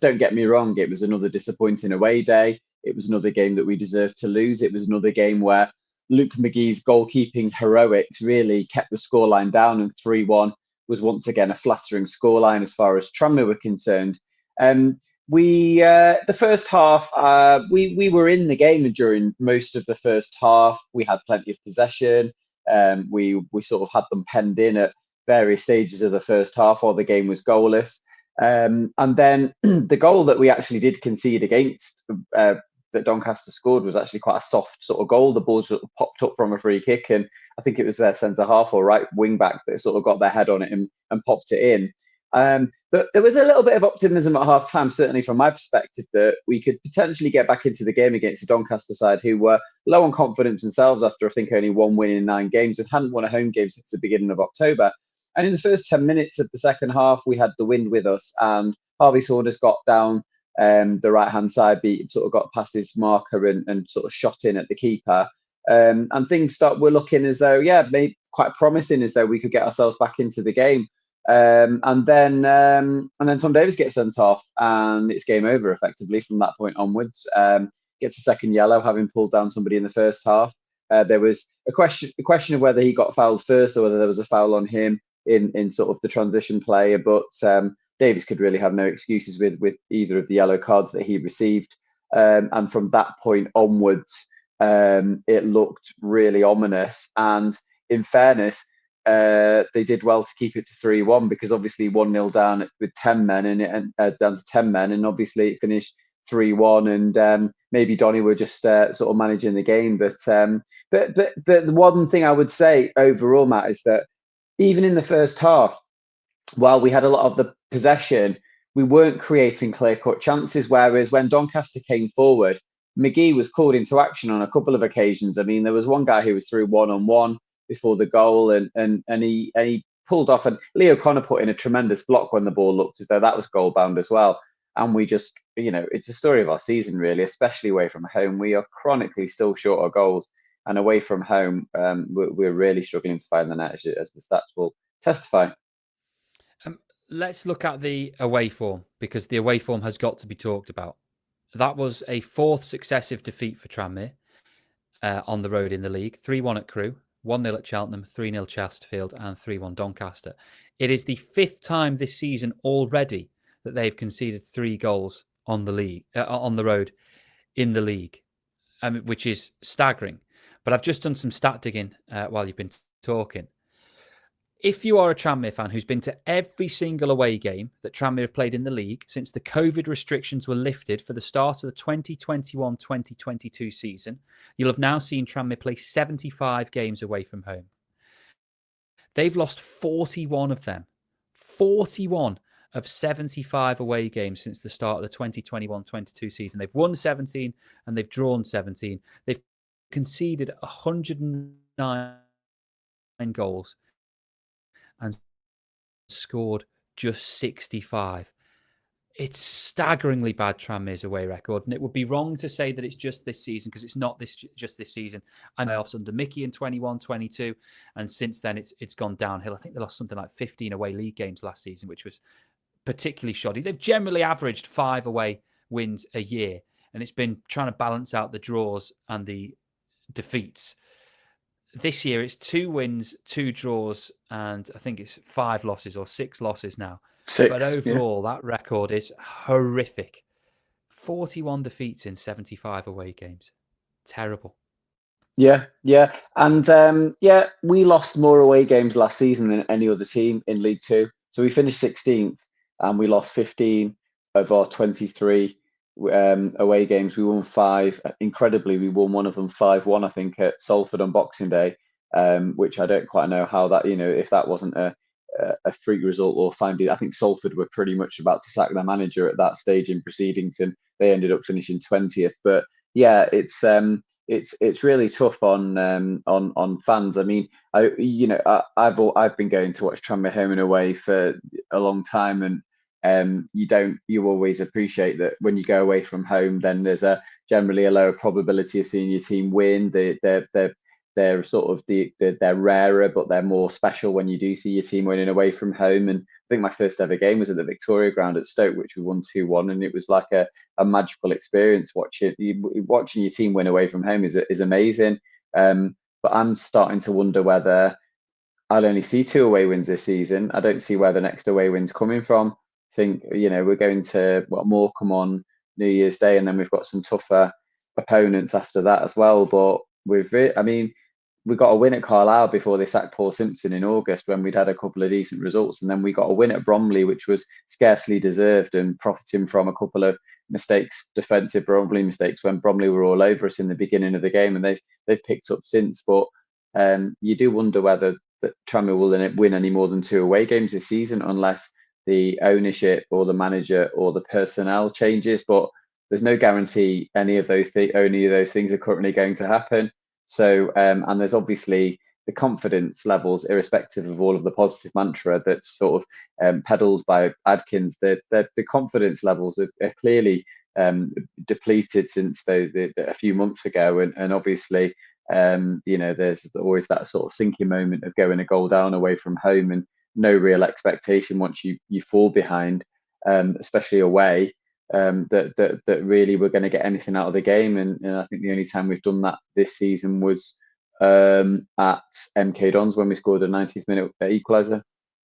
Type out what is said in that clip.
don't get me wrong, it was another disappointing away day. It was another game that we deserved to lose. It was another game where Luke McGee's goalkeeping heroics really kept the scoreline down, and 3-1 was once again a flattering scoreline as far as Tranmere were concerned. We the first half we were in the game during most of the first half. We had plenty of possession. We sort of had them penned in at various stages of the first half while the game was goalless. And then the goal that we actually did concede against that Doncaster scored was actually quite a soft sort of goal. The ball sort of popped up from a free kick, and I think it was their centre half or right wing back that sort of got their head on it and popped it in. But there was a little bit of optimism at half time, certainly from my perspective, that we could potentially get back into the game against the Doncaster side, who were low on confidence themselves after I think only one win in 9 games and hadn't won a home game since the beginning of October. And in the first 10 minutes of the second half, we had the wind with us, and Harvey Saunders got down the right hand side, sort of got past his marker and sort of shot in at the keeper. And things were looking as though, maybe quite promising, as though we could get ourselves back into the game. And then Tom Davies gets sent off, and it's game over effectively from that point onwards. Gets a second yellow, having pulled down somebody in the first half. There was a question of whether he got fouled first or whether there was a foul on him in sort of the transition play, but Davies could really have no excuses with either of the yellow cards that he received. And from that point onwards, it looked really ominous. And in fairness, they did well to keep it to 3-1, because obviously 1-0 down with 10 men and down to 10 men, and obviously it finished 3-1, and maybe Donny were just sort of managing the game. But the one thing I would say overall, Matt, is that even in the first half, while we had a lot of the possession, we weren't creating clear-cut chances. Whereas when Doncaster came forward, McGee was called into action on a couple of occasions. I mean, there was one guy who was through one-on-one before the goal, and he pulled off, and Leo Connor put in a tremendous block when the ball looked as though that was goal bound as well. And we just, it's a story of our season, really, especially away from home. We are chronically still short of goals, and away from home, we're really struggling to find the net, as the stats will testify. Let's look at the away form, because the away form has got to be talked about. That was a fourth successive defeat for Tranmere on the road in the league. 3-1 at Crewe, 1-0 at Cheltenham, 3-0 Chesterfield, and 3-1 Doncaster. It is the fifth time this season already that they've conceded 3 goals on the road in the league, which is staggering. But I've just done some stat digging while you've been talking. If you are a Tranmere fan who's been to every single away game that Tranmere have played in the league since the COVID restrictions were lifted for the start of the 2021-2022 season, you'll have now seen Tranmere play 75 games away from home. They've lost 41 of them. 41 of 75 away games since the start of the 2021-22 season. They've won 17 and they've drawn 17. They've conceded 109 goals and scored just 65. It's staggeringly bad, Tranmere's away record, and it would be wrong to say that it's just this season, because it's not just this season. I know playoffs under Mickey in 21-22, and since then it's gone downhill. I think they lost something like 15 away league games last season, which was particularly shoddy. They've generally averaged 5 away wins a year, and it's been trying to balance out the draws and the defeats. This year, it's 2 wins, 2 draws, and I think it's 5 losses or 6 losses now. 6, but overall, that record is horrific. 41 defeats in 75 away games. Terrible. Yeah. And we lost more away games last season than any other team in League Two. So we finished 16th, and we lost 15 of our 23 away games. We won 5. Incredibly, we won one of them 5-1, I think, at Salford on Boxing Day, which I don't quite know how that, if that wasn't a freak result or finding. I think Salford were pretty much about to sack their manager at that stage in proceedings, and they ended up finishing 20th. But yeah, it's really tough on fans. I mean, I've been going to watch Tranmere home and away for a long time, and you always appreciate that when you go away from home, then there's generally a lower probability of seeing your team win. they're sort of they're rarer, but they're more special when you do see your team winning away from home. And I think my first ever game was at the Victoria Ground at Stoke, which we won 2-1, and it was like a magical experience watching your team win away from home is amazing. But I'm starting to wonder whether I'll only see 2 away wins this season. I don't see where the next away win's coming from. I think, we're going to Morecambe on New Year's Day, and then we've got some tougher opponents after that as well. But we got a win at Carlisle before they sacked Paul Simpson in August, when we'd had a couple of decent results, and then we got a win at Bromley, which was scarcely deserved, and profiting from a couple of mistakes, defensive Bromley mistakes, when Bromley were all over us in the beginning of the game, and they've picked up since. But you do wonder whether that Tranmere will win any more than 2 away games this season, unless the ownership or the manager or the personnel changes. But there's no guarantee any of those things are currently going to happen. So, and there's obviously the confidence levels, irrespective of all of the positive mantra that's sort of peddled by Adkins. The confidence levels are clearly depleted since a few months ago, and obviously, there's always that sort of sinking moment of going a goal down away from home, and no real expectation once you fall behind, especially away. That really we're going to get anything out of the game, and I think the only time we've done that this season was at MK Dons when we scored a 90th minute equaliser.